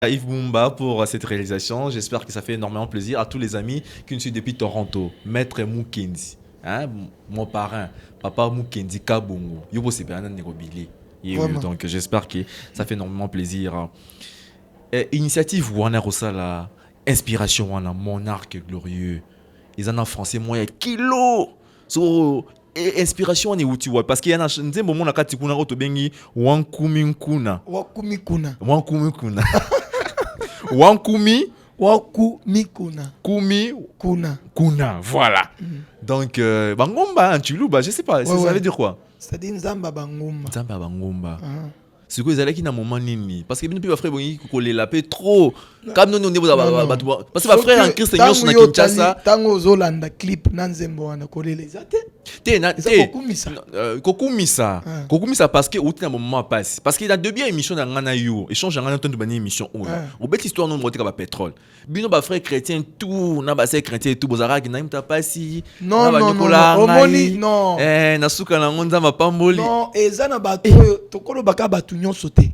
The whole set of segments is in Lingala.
Yves Boumba pour cette réalisation. J'espère que ça fait énormément plaisir à tous les amis qui nous suivent depuis Toronto. Maître Mukendi, hein, mon parrain, papa Mukendi Kabungo. Yobo c'est bien un négobili. Vraiment. Donc j'espère que ça fait énormément plaisir. Initiative Wana Rosala, inspiration Wana, monarque glorieux. Ils en ont français moyen kilo. So inspiration ni uti wa parce qu'il y a un moment na kati kuna roto bengi wankumi kuna. Wakumi kuna. Wankumi kuna. Wankumi Wakumikuna. Kumi Kuna. Kuna, voilà. Donc, Bangomba, tu loues, je sais pas, ça Ouais. veut dire quoi? C'est-à-dire Nzamba Bangumba. Nzamba Bangomba. Ah. C'est quoi, ils allaient qui n'a moment nini? Parce que nous, frère, bongi, coller la paix trop. Comme nous, on est parce que ma frère en Christ, nous, na Kinshasa. Tango Zolanda clip, Nanzembo, on a collé les athées. Kokumisa. Kokumisa parce que outil na moment passe. Parce qu'il y a deux biens émission dans ngana yo. Échange ngana ton de bani émission ou. Ou bête histoire non monter comme pétrole. Bino ba frère chrétien tout, na ba frère chrétien tout bozara ki na imta pasi. Non. Omoni non. Na suka na ngonza mapamboli. Non, ezana bato tokolo baka batu nyonso te.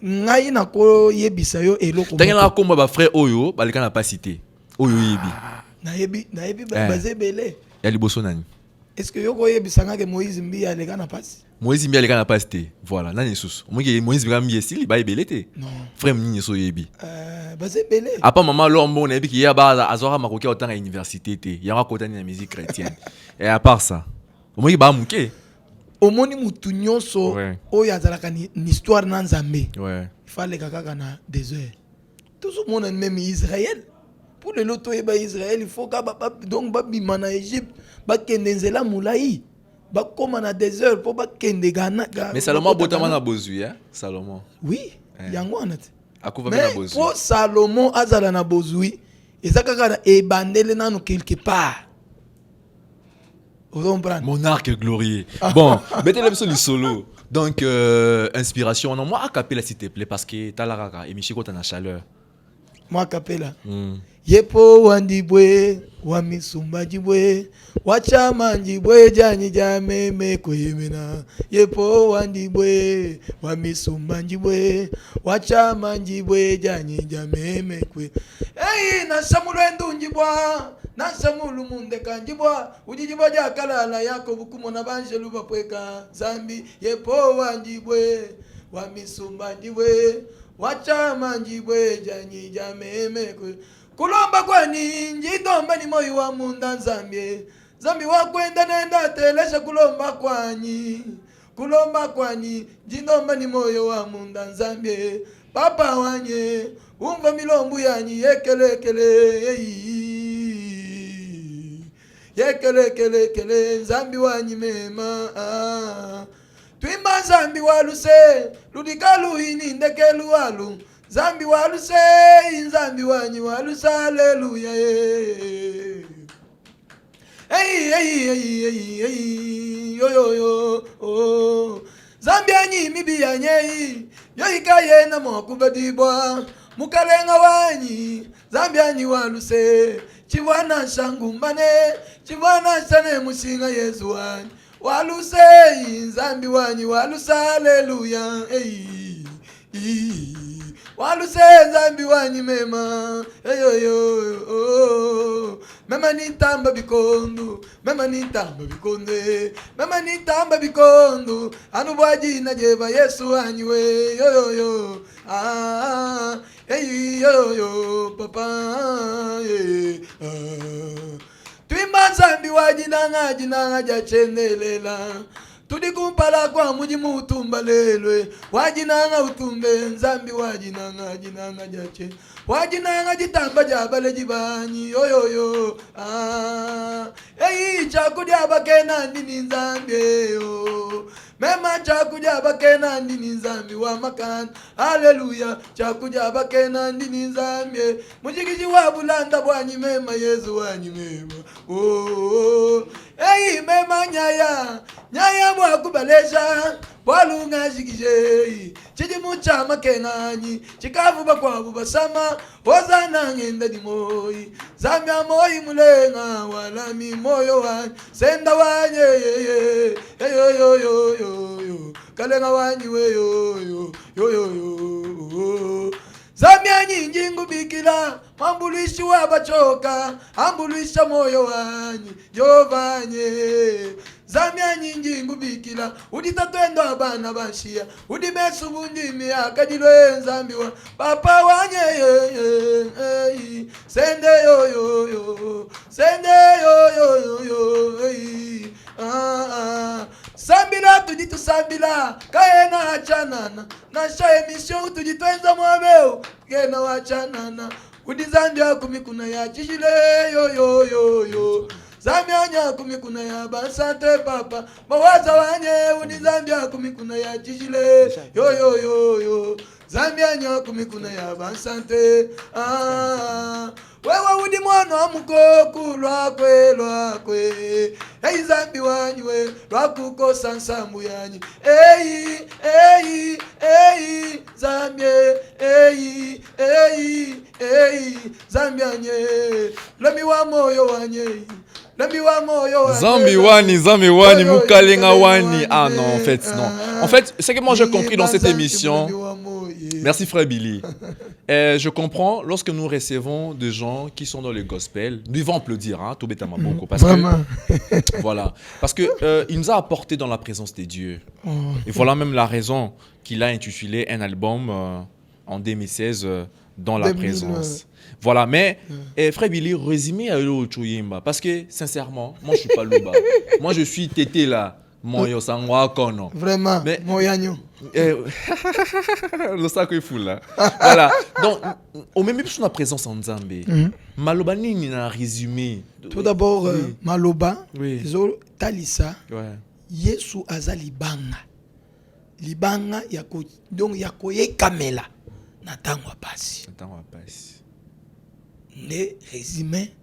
Ngai na ko yebisa yo eloko. Tangela komba ba frère oyo, ba leka na pasité. Oyo yebi. Na yebi bazebele. Ya liboso nani? Est-ce que yoko yebisanga ke Moïse Mbi aleka na pasi? Moïse Mbi aleka na pasité. Voilà, nani sous. Moi Moïse Mbi esili ba ebelete. Non. Frère mni so yebi. Bazebele. Apa maman lombo na yebi ki ya ba azora makoki autant à université te. Ya rakotani na musique chrétienne. Et à part ça, moi ba muke. Omoni mutu nyonso oyo azalaka ni histoire na Nzambe. Ouais. Il fallait kaka na désert. Tout ce monde même Israël. Pour le loto eba Israël, il faut donc babima na Égypte, ba kende nzela mulai. Ba koma na désert pour ba kende Ghana. Mais Salomon botama na bozui hein, Salomon. Oui, yango anate. Akuva na bozui. Mais pour Salomon azala na bozui, ezaka na ebandele nanu quelque part. Monarque glorieux. Bon, mettez-le sur le solo. Donc, inspiration. Non, moi, à capella, s'il te plaît, parce que t'as la rara. Et Michiko, t'as la chaleur. Moi, à capella. Yepo wandibwe, wamisumba jibwe, wachama jibwe, jani jame me kuyimina. Yepo wandibwe, wamisumba jibwe, wachama jibwe, jani jame me kuyimina. Hey, nasamulu njibwa. Nasamulu munde kanjibwa ujijibwa jakalala yako bukumona banjelu bapweka zambi yepo wanjibwe wamisumba njibwe wachama njibwe janyi jameme kulomba kwani njidomba ni moyo wa munda zambi wakwenda nenda telesha kulomba kwani njidomba ni moyo wa munda zambi papa wanye umva milombu yanyi yekelekele Yekele Nzambi wanyi mema Twimba Nzambi waluse Ludikalu ini ndekelu walu Nzambi waluse Nzambi wanyi waluse Haleluya Hey yo Nzambi anyi mibi yanyi Yo ikaye na mokubadibwa Mukalenga wanyi Nzambi anyi waluse Chiwana shangumbane Chiwana shane musinga Yesu wanyi Walusei Nzambi wanyi walusa haleluya Walusei Nzambi wanyi mema Mema nitamba bikondu Mema nitamba bikondu Anubwaji na jeva Yesu wanyi we papa Twimba Nzambi wajinanga jachendelela Tudikumpala kwa muji mutumba lelwe Wajinanga utumbe Nzambi wajinanga jache Wajinanga jitamba jabale jibanyi chakudya bakena nini Nzambi Mema chakudya bakena nini Nzambi wa makana Haleluya chakudya bakena nini Nzambi Mujigiji wa bulanda bwanyi mema Yesu wanyi mema mema nyaya mwa kubalesha Walunga jigije Chiji mucha makenanyi Chikavu bakwabu basama Ozana ngenda di moi Zamya moi mulenga Walami moyo wanyi Senda wanyi Kalenga wanyi we nyingi ngubikila mambuluishi wabachoka ambuluisha moyo wanyi jovanye zamya nyingi ngubikila uditatwendo abana bashia udibesu bundimi akadilwe nzambiwa papa wanye sende yo sende yo sambila tudi tusambila kaena achanana nasha emission tudi twenza mwabeo kena wachanana udizambia kumikuna ya chishile yo zamyanya kumikuna ya basante papa mawaza wanye udizambia kumikuna ya chishile yo zamyanya kumikuna ya basante wewe udi mwana wa mukoko lwakwe hey zambi wanywe lwakukosa nsambu yanyi zambie zambianye lemi wa moyo wanye Zambi wani mukalenga wani. Ah non, en fait non. En fait, c'est que moi j'ai compris dans cette émission. Merci frère Billy. Je comprends lorsque nous recevons des gens qui sont dans le gospel, nous devons applaudir, hein, tout bêtement beaucoup, parce que voilà, parce que il nous a apporté dans la présence de Dieu. Et voilà même la raison qu'il a intitulé un album en 2016 dans la présence. Voilà, mais frère Billy, résumé à l'autre parce que sincèrement, moi je suis pas Luba. Moi je suis Tété là. Moyo sangwa kono. Vraiment, moyanyo. Le sac est fou là. Voilà. Donc, au même sur la présence en Zambie, Maloba ni na résumé. Tout d'abord, oui. Maloba, oui. Talisa, ouais. Yesu azali banga. Libanga yako donc yako ye kamela. Natangwa pasi. Ne résumé.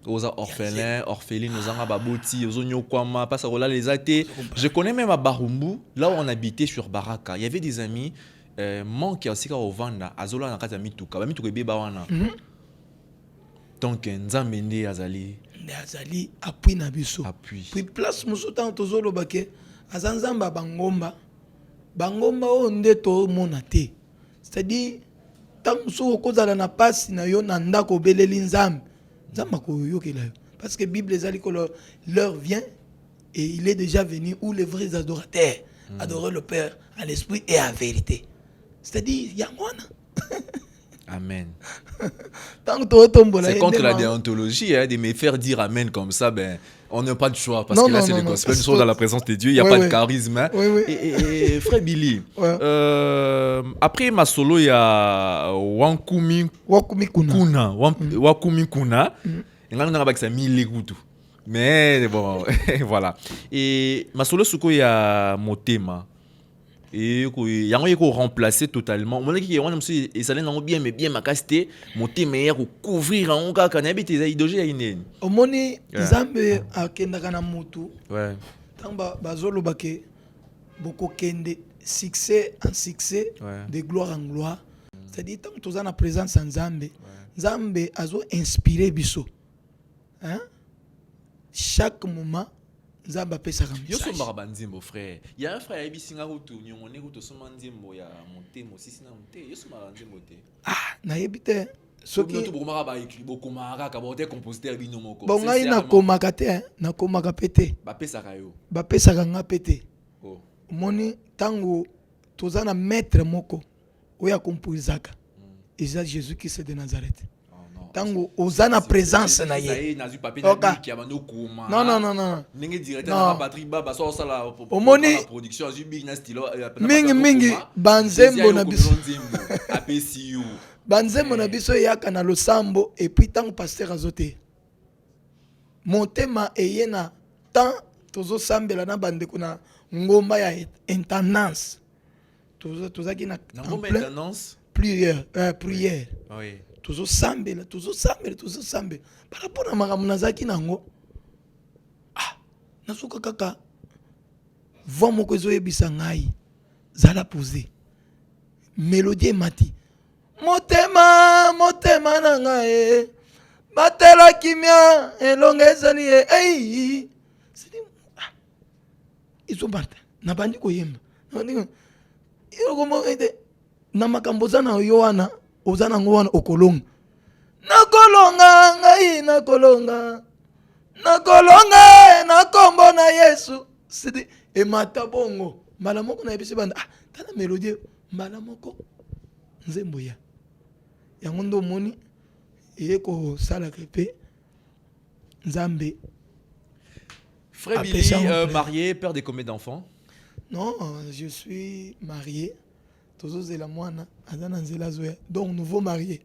Aux orphelins, aux angababoti, aux onyokwama, pas ça les athées. Je connais même à Barumbu, là où on habitait sur Baraka. Il y avait des amis, manqués aussi au Vanda, Azola na kata mituka, ba mituka beba wana. Donc nzamende azali. Azali appui na biso. Appui. Puis place musuta tozolo bake, azanzamba bangomba. Bangomba o ndeto monate. C'est-à-dire tant musu kozala na passe na yo na ndako beleli nzambe. Parce que la Bible les a dit que l'heure vient et il est déjà venu où les vrais adorateurs adorer le Père à l'esprit et à la vérité. C'est-à-dire, il y a moi. Amen. C'est contre la déontologie de me faire dire Amen comme ça, ben, on n'a pas de choix. Parce que là, c'est le gospel. Nous sommes dans la présence de Dieu, il n'y a pas de charisme. Hein. Et frère Billy, après ma solo, il y a Wakumi Kuna. Il y a mille gouttes. Mais bon, voilà. Et ma solo, il y a Motema. Et il y a remplacer totalement. Mon équipe et ça n'est bien mais bien ma casté monter meilleur ou couvrir en cas qu'on habite les idées à une. Au moni zambe a kenda kana mutu. Ouais. Tamba bazolo bake boko kende succès en succès de gloire en gloire. C'est-à-dire tant que tu as la présence en Zambé, Zambé azo inspiré biso. Hein? Chaque moment Zamba pesa comme yo so maraba nzimbo frère. Il y a un frère ebisinga kutu nyongone kutu so manzimbo ya montemo sisi na monte. Yo so maraba nzimbo te. Ah, na yebite. Soki to boko maraba écrit boko maraka ba te compositeur bino moko. Bon ngai na komaka te, na komaka pete. Ba pesa ka yo. Ba pesa ka nga pete. Oh. Moni tango tozana maître moko oya composaka. Et c'est Jésus qui est de Nazareth. Tango ozana présence na ye. Non. Omoni production big na style mingi banzembo na biso. Banzembo na biso yaka na losambo et puis tango pasteur azote. Motema eyena tant tozo sambela na bande kuna ngomba ya intendance. Tozaki na ngomba intendance prière. Oui. Toujours sambe. Par rapport à ma nazaki nango. Ah, nasuka kaka. Voix moko zo yebisa ngai. Zala posé. Mélodie mati. Motema na ngai. Batela kimia elongeza ni hey. C'est ils sont partis. Na bandi ko yemba. Iyo komo ete na makambo za na Yohana ozana ngwana okolonga nakolonga ngai nakolonga na kombo na Yesu sidi emata bongo mbala moko na ebisi banda tana melodie mbala moko nzembo ya yango ndo moni eko sala kepe Nzambe. Frère Billy, marié, père de combien d'enfants? Non, je suis marié. Donc, nouveau marié.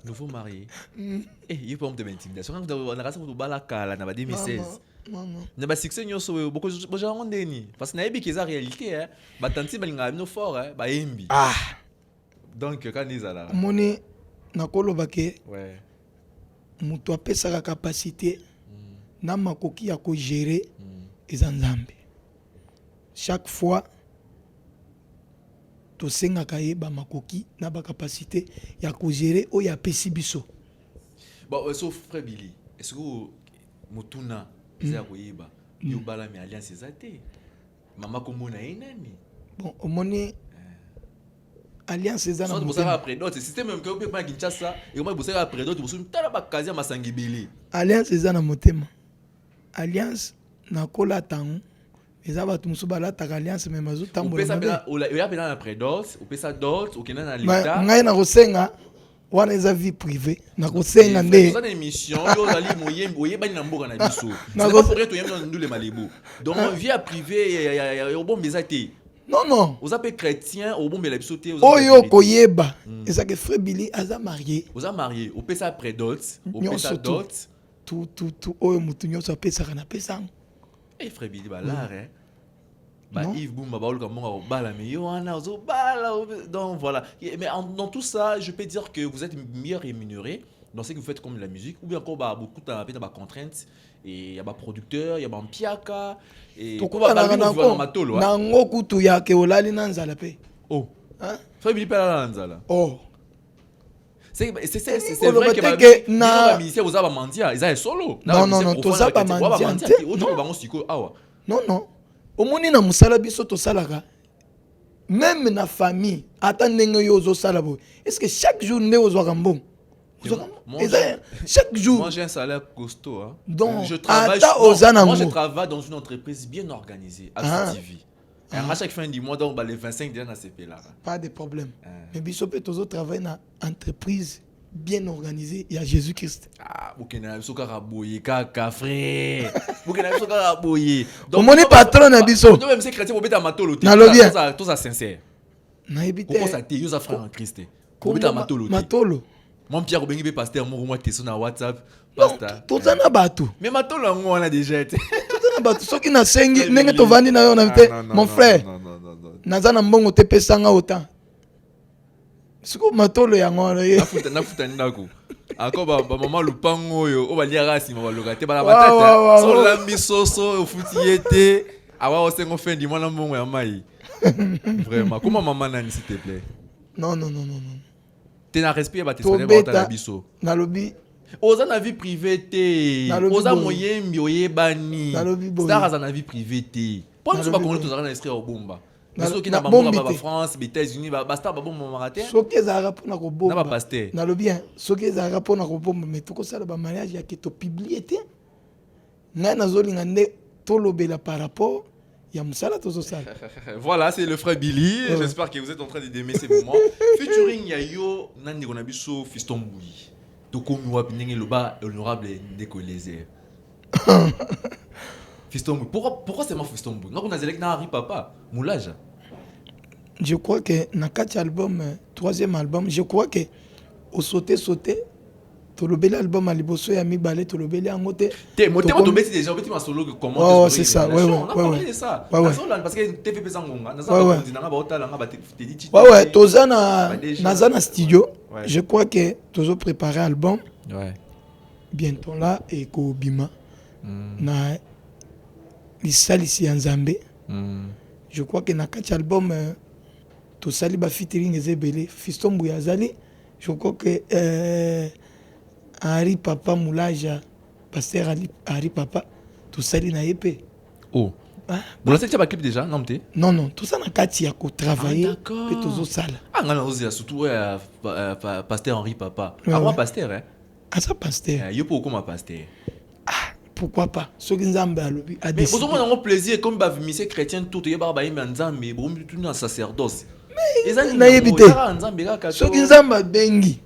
Nouveau marié. Eh, il y a pas de intimidation. Quand on a raison de balaka là, 2016. Non. Na ba succès nyoso beaucoup de gens ont déni parce que na yebi keza réalité hein. Ba tanti balinga no fort hein, ba yembi. Ah. Donc quand ils là. Moni nakoloba ke. Ouais. Mutu apesa capacité na makoki ya ko gérer eza Nzambe. Chaque fois to senga kaye ba makoki na ba capacité ya ko gérer o ya pesi biso. Bon sauf frère Billy, est-ce que mutuna za koyeba yo bala mi alliance ezate? Mama komona enani? Bon, omoni alliance eza na motema. Après d'autres système même que on peut pas Kinshasa et on va bosser après d'autres bosu tala ba kazi masangi Billy. Alliance eza na motema. Alliance na kola tango eza batu musu balata alliance mais mazu tambola. On peut ça pena après d'autres, on peut ça d'autres, okena na l'état. Ngai na kosenga wana eza vie privée na kosenga nde. Dans une émission yo zali moyembi oyeba na mboka na biso. C'est pas pour être yemba ndule malibu. Donc vie privée ya bon bezate. Non. Vous appelez chrétien, au bon bel sauté. Oyo koyeba. Et ça que frère Billy aza marié. Vous a marié, au pesa après d'autres, au pesa d'autres. Tout oyo mutu nyonso apesa kana pesa. Eh frère Billy ba là hein. Bah Yves Boumba ba oluka monga bala mais yo ana zo bala donc voilà. Mais dans tout ça, je peux dire que vous êtes mieux rémunéré dans ce que vous faites comme la musique ou bien encore bah beaucoup de contraintes et il y a des producteurs, il y a des piaka et tout quoi na ngoku tu ya ke olali na nzala pe. Oh. Hein? Frère Billy pa nzala. Oh. C'est vrai que na musicien vous avez mentia, ils ont solo. Non, to za ba mentia. Non. Omoni na musala biso to salaka. Même na famille, ata ndenge yo zo sala bo. Est-ce que chaque jour ne ozo kambom? Chaque jour. Moi j'ai un salaire costaud hein. Donc je travaille dans une entreprise bien organisée, Active. À chaque fin du mois donc les 25 derniers dans CP là. Pas de problème. Mais biso pe tozo travailler na entreprise bien organisé, il y a Jésus-Christ. Ah, Boukena Biso Karaboye, Kaka frère. Boukena Biso Karaboye. Donc mon patron na biso. Donc même c'est chrétien bobeta matolo. Tout ça sincère. Na ebite. Pourquoi ça te yosa frère en Christ. Bobeta matolo. Matolo. Mon Pierre Obengi be pasteur mo moi teso na WhatsApp. Pasteur. Tout ça na batu. Mais matolo on a déjà été. Tout ça na batu soki na sengi ndenge to vandi na yo na te. Mon frère. Non. Naza na mbongo te pesanga autant. Siko matolo ya ngwana ye nafuta ndako akoba ba mama lupango yo o balia rasi ma baloka te bala matata so lambi soso ofuti yete awa osengo fendi mwana mbongo ya mai vraiment comment maman nani s'il te plaît non te na respect ba te sone ba ta biso na lobi oza na vie privée te oza moyembi oyebani star za na vie privée te pour nous ba kongo to za na esprit obomba Parce que na France, les États-Unis, basta ba bomba maraté. Soki ezara pona ko bomba. Na ba pasteur. Na lobi bien. Soki ezara pona ko bomba mais to ko sala ba mariage ya ke to publicité. Na nazolinga nde to lobela par rapport ya musala to sala. Voilà, c'est le frère Billy. J'espère que vous êtes en train d'aimer ces moments. Featuring yayo nandi kona biso Fiston Mbouyi. To komi wapi ndenge loba honorable ndeko lézé. Fiston Mbouyi. Pourquoi c'est moi Fiston Mbouyi? Non, on a zélek na Harry Papa, moulage. Je crois que dans 4 albums, 3e album, je crois que au sauter, tout le bel album à Liboso et à Mibale, tout le bel angote. T'es monté au tomber déjà, petit ma solo comment. Oh, c'est ça, ouais. On a parlé de ça. Parce que t'es fait pesant gonga. Ouais, Tozana, Nazana studio. Je crois que Tozo préparé album. Ouais. Bientôt là et Kobima. Na Lisalisi Nzambe. Je crois que dans 4 albums. To sali ba featuring ezebele Fiston Mbouyi azali je crois que Harry Papa Moulaja pasteur Harry Papa to sali na yepe oh Bon, c'est pas clip déjà, non t'es? Non, tout ça na kati ya ko travailler d'accord. et tozo sala. Ah ngana osia surtout pasteur Henri Papa. Ouais, Ah moi ouais. pasteur hein. Ah ça pasteur. Yo pour comment pasteur? Pourquoi pas? Soki nzambe alobi a Mais décidé. vous avez un plaisir comme bah monsieur chrétien tout y barba yimba nzambe bon tout na sacerdoce. Na yebite. Soki nzambe bengi.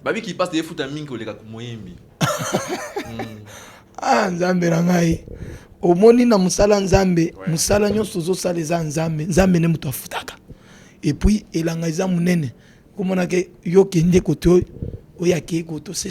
Babi qui passe des foot en mingo les gars moyembi. Ah nzambe na ngai. Omoni na musala nzambe, musala nyonso zo sala eza nzambe, nzambe ne muto afutaka. Et puis elanga eza munene. Komona ke yo kende koto oyake koto c'est